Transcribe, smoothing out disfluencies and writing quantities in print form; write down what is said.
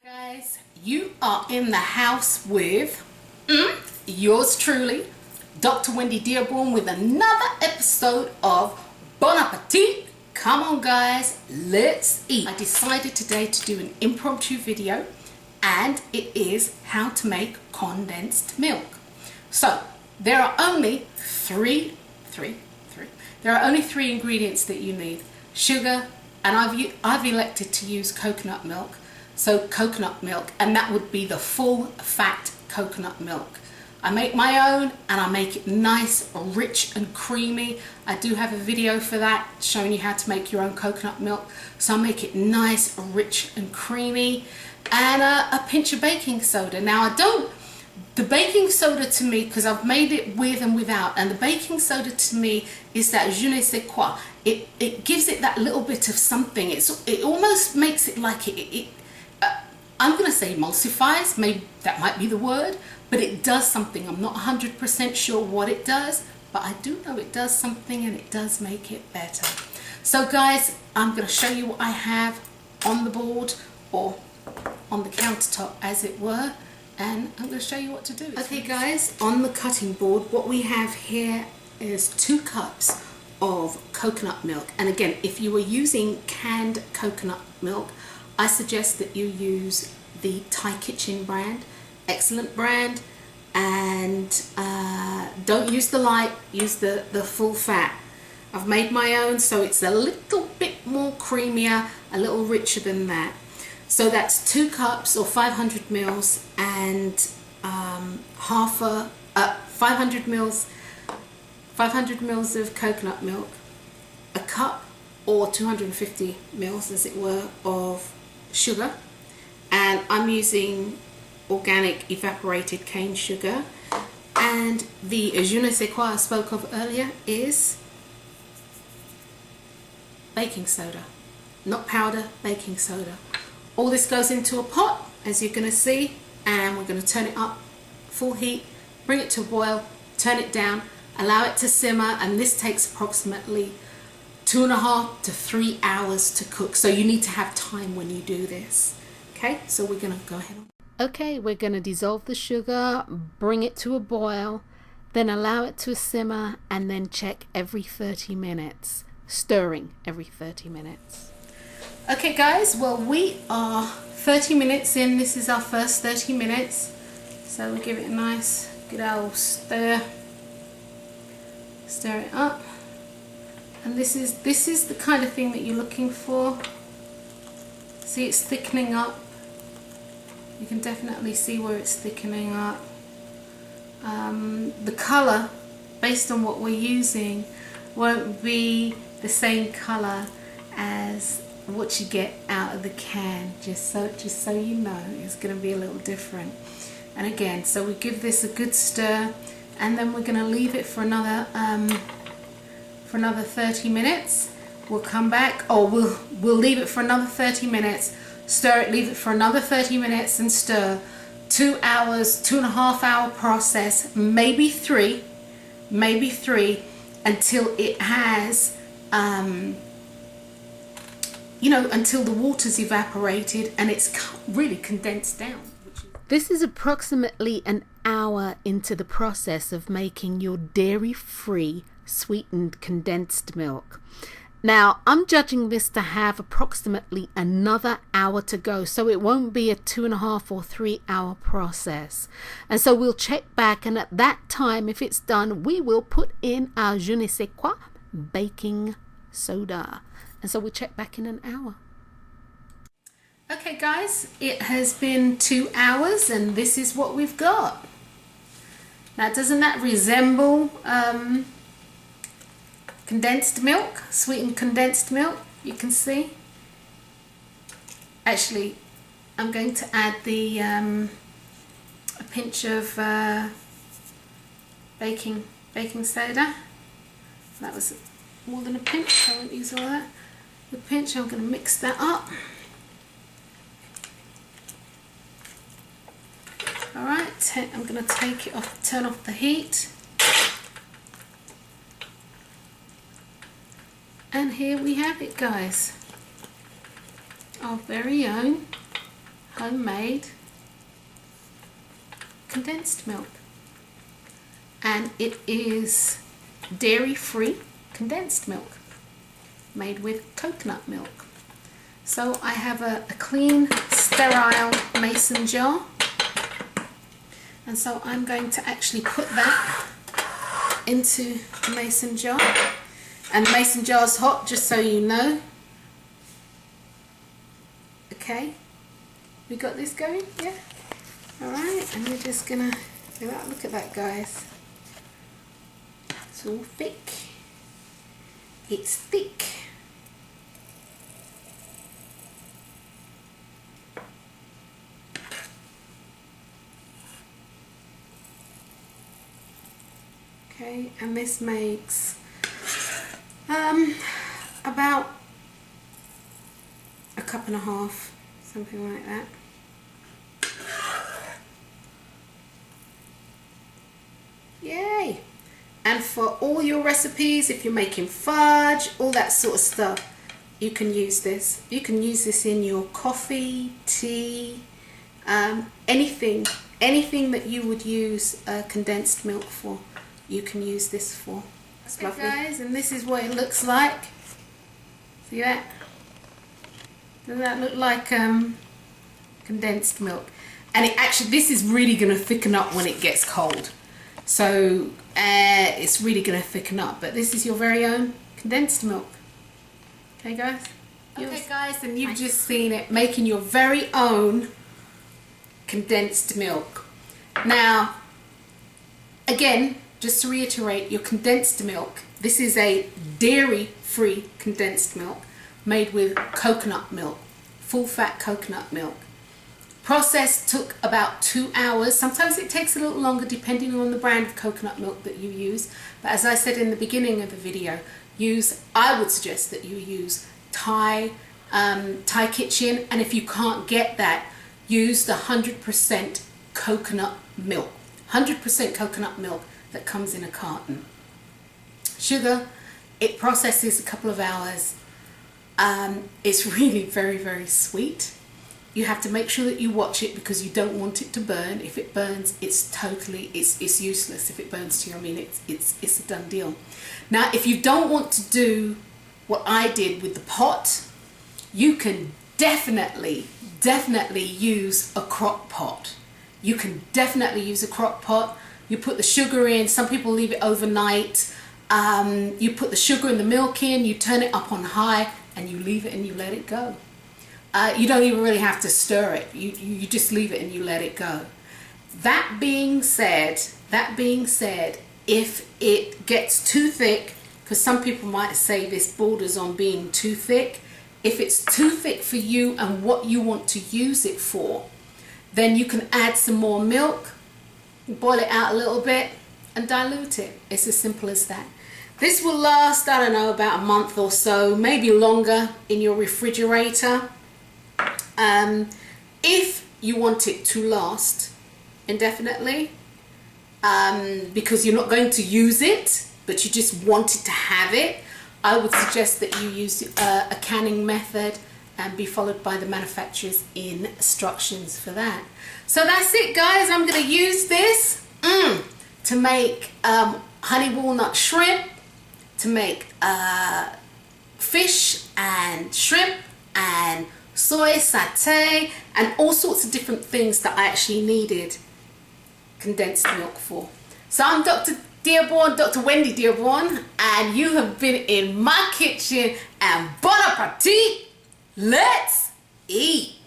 Guys, you are in the house with yours truly, Dr. Wendy Dearborn, with another episode of Bon Appetit. Come on guys, let's eat. I decided today to do an impromptu video, and it is how to make condensed milk. So there are only three ingredients that you need: sugar, and I've elected to use coconut milk. So coconut milk, and that would be the full fat coconut milk. I make my own and I make it nice, rich and creamy. I do have a video for that showing you how to make your own coconut milk. So I make it nice, rich and creamy, and a pinch of baking soda. Now the baking soda to me, because I've made it with and without, and the baking soda to me is that je ne sais quoi. It gives it that little bit of something. It almost makes it like I'm going to say emulsifies, maybe that might be the word, but it does something. I'm not 100% sure what it does, but I do know it does something, and it does make it better. So guys, I'm going to show you what I have on the board, or on the countertop as it were, and I'm going to show you what to do. Okay guys, on the cutting board, what we have here is 2 cups of coconut milk. And again, if you were using canned coconut milk, I suggest that you use the Thai Kitchen brand. Excellent brand. And don't use the light, use the full fat. I've made my own, so it's a little bit more creamier, a little richer than that. So that's 2 cups or 500 mils, and 500 mils of coconut milk, a cup or 250 mils as it were of sugar, and I'm using organic evaporated cane sugar, and the je ne sais quoi I spoke of earlier is baking soda, not powder, baking soda. All this goes into a pot, as you're going to see, and we're going to turn it up full heat, bring it to a boil, turn it down, allow it to simmer, and this takes approximately 2.5 to 3 hours to cook. So you need to have time when you do this. Okay, so we're going to go ahead. Okay, we're going to dissolve the sugar, bring it to a boil, then allow it to simmer, and then check every 30 minutes, stirring every 30 minutes. Okay guys, well, we are 30 minutes in. This is our first 30 minutes. So we give it a nice good old stir. Stir it up. And this is the kind of thing that you're looking for. See, it's thickening up. You can definitely see where it's thickening up. The colour, based on what we're using, won't be the same colour as what you get out of the can. Just so you know, it's going to be a little different. And again, so we give this a good stir, and then we're going to leave it for another 30 minutes. We'll come back, or we'll leave it for another 30 minutes, stir it, leave it for another 30 minutes and stir. 2 hours, 2.5 hour process, maybe three, until it has until the water's evaporated and it's really condensed down. This is approximately an hour into the process of making your dairy-free sweetened condensed milk. Now, I'm judging this to have approximately another hour to go, so it won't be a 2.5 or 3 hour process. And so we'll check back, and at that time, if it's done, we will put in our je ne sais quoi baking soda. And so we'll check back in an hour. Okay guys, it has been 2 hours, and this is what we've got. Now, doesn't that resemble condensed milk, sweetened condensed milk? You can see. Actually, I'm going to add the a pinch of baking soda. That was more than a pinch, I won't use all that. The pinch, I'm going to mix that up. Alright, I'm going to take it off, turn off the heat. And here we have it guys. Our very own homemade condensed milk, and it is dairy-free condensed milk made with coconut milk. So I have a clean, sterile mason jar, and so I'm going to actually put that into the mason jar. And the mason jar is hot, just so you know. Okay, we got this going, yeah? Alright, and we're just gonna do that. Look at that, guys. It's all thick. It's thick. Okay, and this makes about a cup and a half, something like that. Yay! And for all your recipes, if you're making fudge, all that sort of stuff, you can use this. You can use this in your coffee, tea, anything that you would use condensed milk for, you can use this for. That's lovely, guys, and this is what it looks like. See that? Does that look like condensed milk? And it actually, this is really going to thicken up when it gets cold. So it's really going to thicken up. But this is your very own condensed milk. Okay, guys? Okay, guys, and you've just seen it, making your very own condensed milk. Now, again, just to reiterate, your condensed milk, this is a dairy-free condensed milk made with coconut milk, full-fat coconut milk. Process took about 2 hours. Sometimes it takes a little longer depending on the brand of coconut milk that you use. But as I said in the beginning of the video, I would suggest that you use Thai Kitchen, and if you can't get that, use the 100% coconut milk. 100% coconut milk that comes in a carton. Sugar, it processes a couple of hours. It's really very, very sweet. You have to make sure that you watch it because you don't want it to burn. If it burns, it's useless. If it burns to you, I mean, it's a done deal. Now, if you don't want to do what I did with the pot, you can definitely use a crock pot. You can definitely use a crock pot. You put the sugar in. Some people leave it overnight. You put the sugar and the milk in, you turn it up on high, and you leave it and you let it go. You don't even really have to stir it. You just leave it and you let it go. That being said, if it gets too thick, because some people might say this borders on being too thick, if it's too thick for you and what you want to use it for, then you can add some more milk, boil it out a little bit, and dilute it. It's as simple as that. This will last, I don't know, about a month or so, maybe longer in your refrigerator. If you want it to last indefinitely, because you're not going to use it, but you just wanted to have it, I would suggest that you use a canning method and be followed by the manufacturer's instructions for that. So that's it, guys. I'm going to use this to make honey walnut shrimp, to make fish and shrimp and soy satay and all sorts of different things that I actually needed condensed milk for. So I'm Dr. Wendy Dearborn, and you have been in my kitchen, and bon appetit. Let's eat.